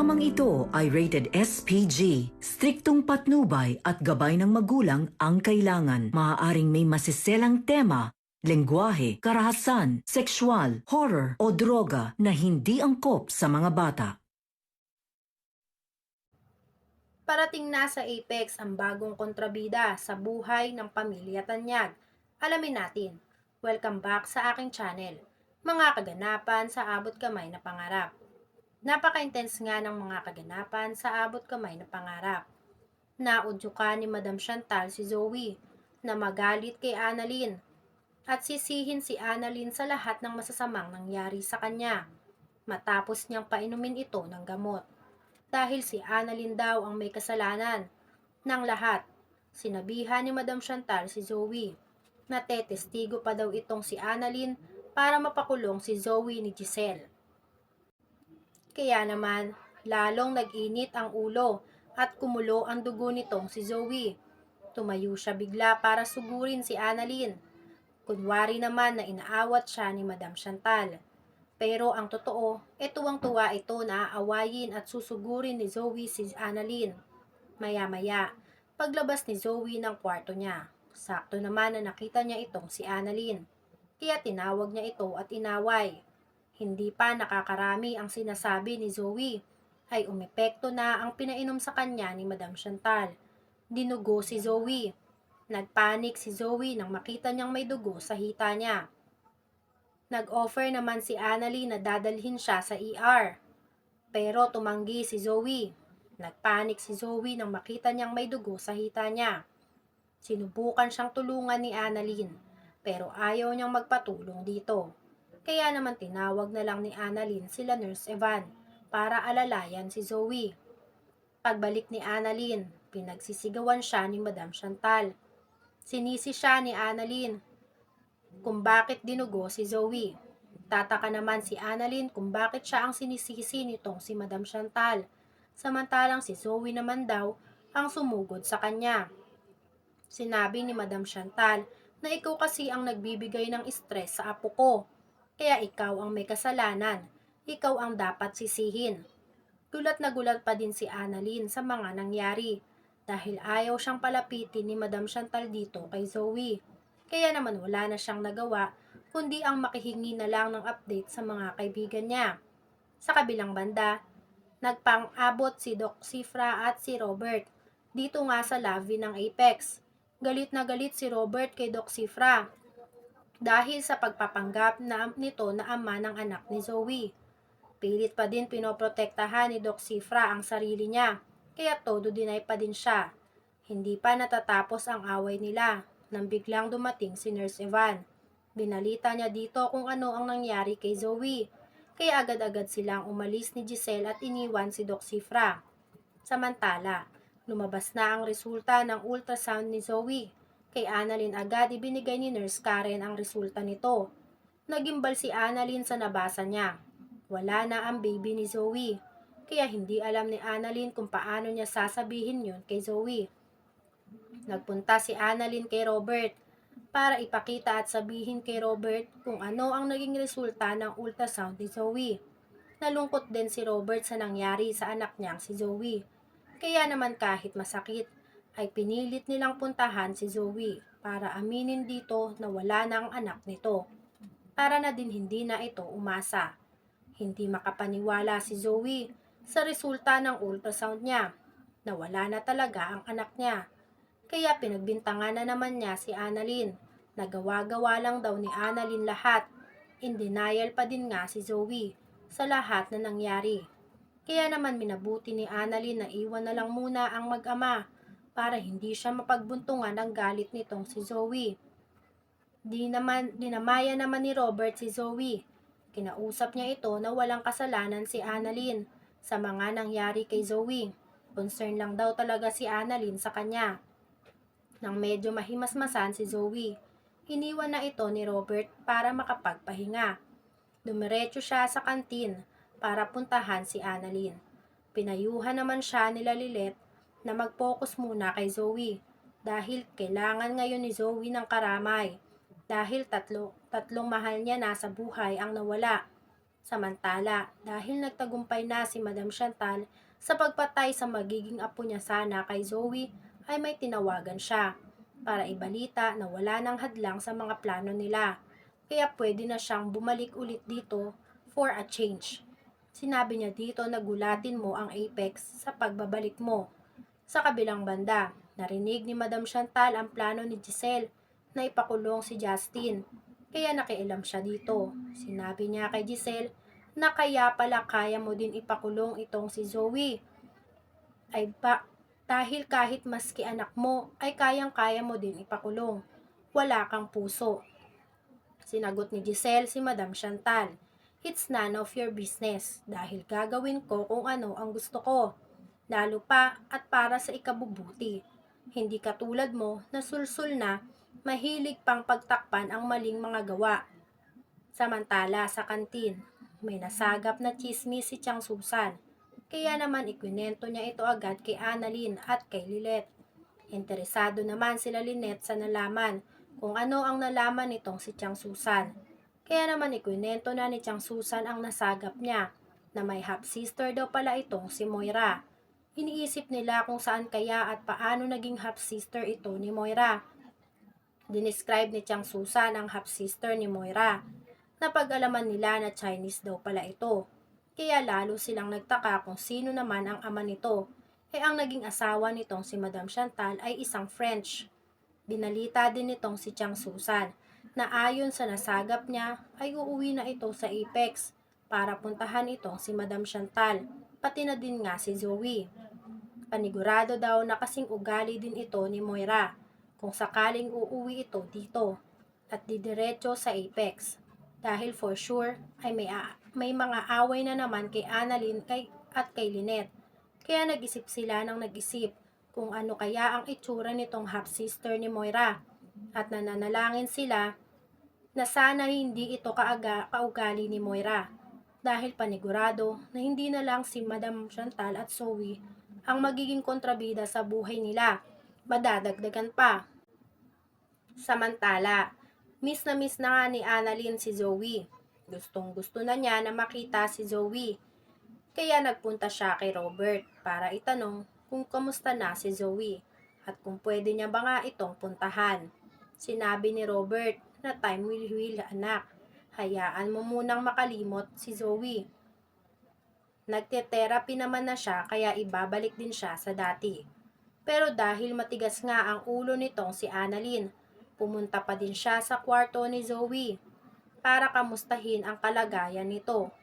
Programang ito ay rated SPG. Striktong patnubay at gabay ng magulang ang kailangan. Maaaring may masiselang tema, lengguwahe, karahasan, sexual, horror o droga na hindi angkop sa mga bata. Parating na sa Apex ang bagong kontrabida sa buhay ng pamilya Tanyag. Alamin natin. Welcome back sa aking channel. Mga kaganapan sa abot kamay na pangarap. Napaka-intense nga ng mga kaganapan sa abot kamay na pangarap. Naudyukan ni Madam Chantal si Zoe na magalit kay Annalyn at sisihin si Annalyn sa lahat ng masasamang nangyari sa kanya matapos niyang painumin ito ng gamot. Dahil si Annalyn daw ang may kasalanan ng lahat. Sinabihan ni Madam Chantal si Zoe na tetestigo pa daw itong si Annalyn para mapakulong si Zoe ni Giselle. Kaya naman, lalong nag-init ang ulo at kumulo ang dugo nitong si Zoe. Tumayo siya bigla para sugurin si Annalyn. Kunwari naman na inaawat siya ni Madam Chantal. Pero ang totoo, tuwang-tuwa ito na aawayin at susugurin ni Zoe si Annalyn. Maya-maya, paglabas ni Zoe ng kwarto niya, sakto naman na nakita niya itong si Annalyn. Kaya tinawag niya ito at inaway. Hindi pa nakakarami ang sinasabi ni Zoe, ay umepekto na ang pinainom sa kanya ni Madam Chantal. Dinugo si Zoe. Nagpanik si Zoe nang makita niyang may dugo sa hita niya. Nag-offer naman si Annalyn na dadalhin siya sa ER. Pero tumanggi si Zoe. Nagpanik si Zoe nang makita niyang may dugo sa hita niya. Sinubukan siyang tulungan ni Annalyn, pero ayaw niyang magpatulong dito. Kaya naman tinawag na lang ni Annalyn sila Nurse Evan para alalayan si Zoe. Pagbalik ni Annalyn, pinagsisigawan siya ni Madam Chantal. Sinisi siya ni Annalyn kung bakit dinugo si Zoe. Tataka naman si Annalyn kung bakit siya ang sinisisi nitong si Madam Chantal, samantalang si Zoe naman daw ang sumugod sa kanya. Sinabi ni Madam Chantal na ikaw kasi ang nagbibigay ng stress sa apo ko. Kaya ikaw ang may kasalanan. Ikaw ang dapat sisihin. Gulat na gulat pa din si Annalyn sa mga nangyari dahil ayaw siyang palapitin ni Madam Chantal dito kay Zoe. Kaya naman wala na siyang nagawa kundi ang makihingi na lang ng update sa mga kaibigan niya. Sa kabilang banda, nagpang-abot si Doc Cifra at si Robert dito nga sa lobby ng Apex. Galit na galit si Robert kay Doc Cifra dahil sa pagpapanggap nito na ama ng anak ni Zoe. Pilit pa din pinoprotektahan ni Doc Cifra ang sarili niya, kaya todo deny pa din siya. Hindi pa natatapos ang away nila nang biglang dumating si Nurse Evan. Binalita niya dito kung ano ang nangyari kay Zoe, kaya agad-agad silang umalis ni Giselle at iniwan si Doc Cifra. Samantala, lumabas na ang resulta ng ultrasound ni Zoe. Kay Annalyn agad ibinigay ni Nurse Karen ang resulta nito. Nagimbal si Annalyn sa nabasa niya. Wala na ang baby ni Zoe. Kaya hindi alam ni Annalyn kung paano niya sasabihin yun kay Zoe. Nagpunta si Annalyn kay Robert para ipakita at sabihin kay Robert kung ano ang naging resulta ng ultrasound ni Zoe. Nalungkot din si Robert sa nangyari sa anak niyang si Zoe. Kaya naman kahit masakit, ay pinilit nilang puntahan si Zoe para aminin dito na wala na ang anak nito. Para na din hindi na ito umasa. Hindi makapaniwala si Zoe sa resulta ng ultrasound niya na wala na talaga ang anak niya. Kaya pinagbintangan na naman niya si Annalyn. Nagawa-gawa lang daw ni Annalyn lahat. In denial pa din nga si Zoe sa lahat na nangyari. Kaya naman minabuti ni Annalyn na iwan na lang muna ang mag-ama para hindi siya mapagbuntungan ng galit nitong si Zoe. Dinamaya naman ni Robert si Zoe. Kinausap niya ito na walang kasalanan si Annalyn sa mga nangyari kay Zoe. Concern lang daw talaga si Annalyn sa kanya. Nang medyo mahimasmasan si Zoe, iniwan na ito ni Robert para makapagpahinga. Dumiretso siya sa kantin para puntahan si Annalyn. Pinayuhan naman siya nila Lilet na mag-focus muna kay Zoe dahil kailangan ngayon ni Zoe ng karamay dahil tatlong mahal niya na sa buhay ang nawala. Samantala, dahil nagtagumpay na si Madam Chantal sa pagpatay sa magiging apo niya sana kay Zoe, ay may tinawagan siya para ibalita na wala nang hadlang sa mga plano nila. Kaya pwede na siyang bumalik ulit dito for a change. Sinabi niya dito na gulatin mo ang Apex sa pagbabalik mo. Sa kabilang banda, narinig ni Madam Chantal ang plano ni Giselle na ipakulong si Justin. Kaya nakialam siya dito. Sinabi niya kay Giselle na kaya pala kaya mo din ipakulong itong si Zoe. Ay ba, dahil kahit maski anak mo ay kayang-kaya mo din ipakulong. Wala kang puso. Sinagot ni Giselle si Madam Chantal. It's none of your business dahil gagawin ko kung ano ang gusto ko. Lalo pa at para sa ikabubuti. Hindi katulad mo na sulsul na mahilig pang pagtakpan ang maling mga gawa. Samantala sa kantin, may nasagap na chismis si Chang Susan. Kaya naman ikwinento niya ito agad kay Annalyn at kay Lilet. Interesado naman sila Lynette sa nalaman kung ano ang nalaman nitong si Chang Susan. Kaya naman ikwinento na ni Chang Susan ang nasagap niya na may half-sister daw pala itong si Moira. Iniisip nila kung saan kaya at paano naging half-sister ito ni Moira. Dinescribe ni Chang Susan ang half-sister ni Moira. Napag-alaman nila na Chinese daw pala ito. Kaya lalo silang nagtaka kung sino naman ang ama nito. Ang naging asawa nitong si Madam Chantal ay isang French. Binalita din nitong si Chang Susan na ayon sa nasagap niya ay uuwi na ito sa Apex para puntahan itong si Madam Chantal, pati na din nga si Zoe. Panigurado daw na kasing ugali din ito ni Moira kung sakaling uuwi ito dito at didiretso sa Apex. Dahil for sure ay may mga away na naman kay Annalyn at kay Lynette. Kaya nag-isip sila ng nag-isip kung ano kaya ang itsura nitong half-sister ni Moira at nananalangin sila na sana hindi ito kaugali ni Moira dahil panigurado na hindi na lang si Madam Chantal at Zoe ang magiging kontrabida sa buhay nila, madadagdagan pa. Samantala, miss na nga ni Annalyn si Zoe. Gustong gusto na niya na makita si Zoe. Kaya nagpunta siya kay Robert para itanong kung kamusta na si Zoe at kung pwede niya ba nga itong puntahan. Sinabi ni Robert na time will heal anak. Hayaan mo munang makalimot si Zoe. Nagte-therapy naman na siya kaya ibabalik din siya sa dati. Pero dahil matigas nga ang ulo nitong si Annalyn, pumunta pa din siya sa kwarto ni Zoe para kamustahin ang kalagayan nito.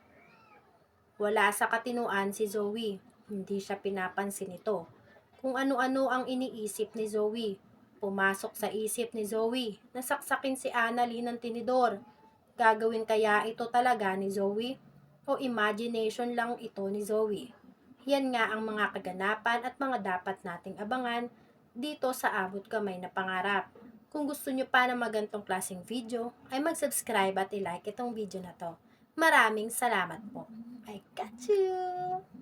Wala sa katinuan si Zoe, hindi siya pinapansin nito. Kung ano-ano ang iniisip ni Zoe. Pumasok sa isip ni Zoe na saksakin si Annalyn ng tinidor. Gagawin kaya ito talaga ni Zoe? O imagination lang ito ni Zoe? Yan nga ang mga kaganapan at mga dapat nating abangan dito sa Abot Kamay na Pangarap. Kung gusto nyo pa ng magantong klaseng video, ay mag-subscribe at i-like itong video na to. Maraming salamat po. I got you!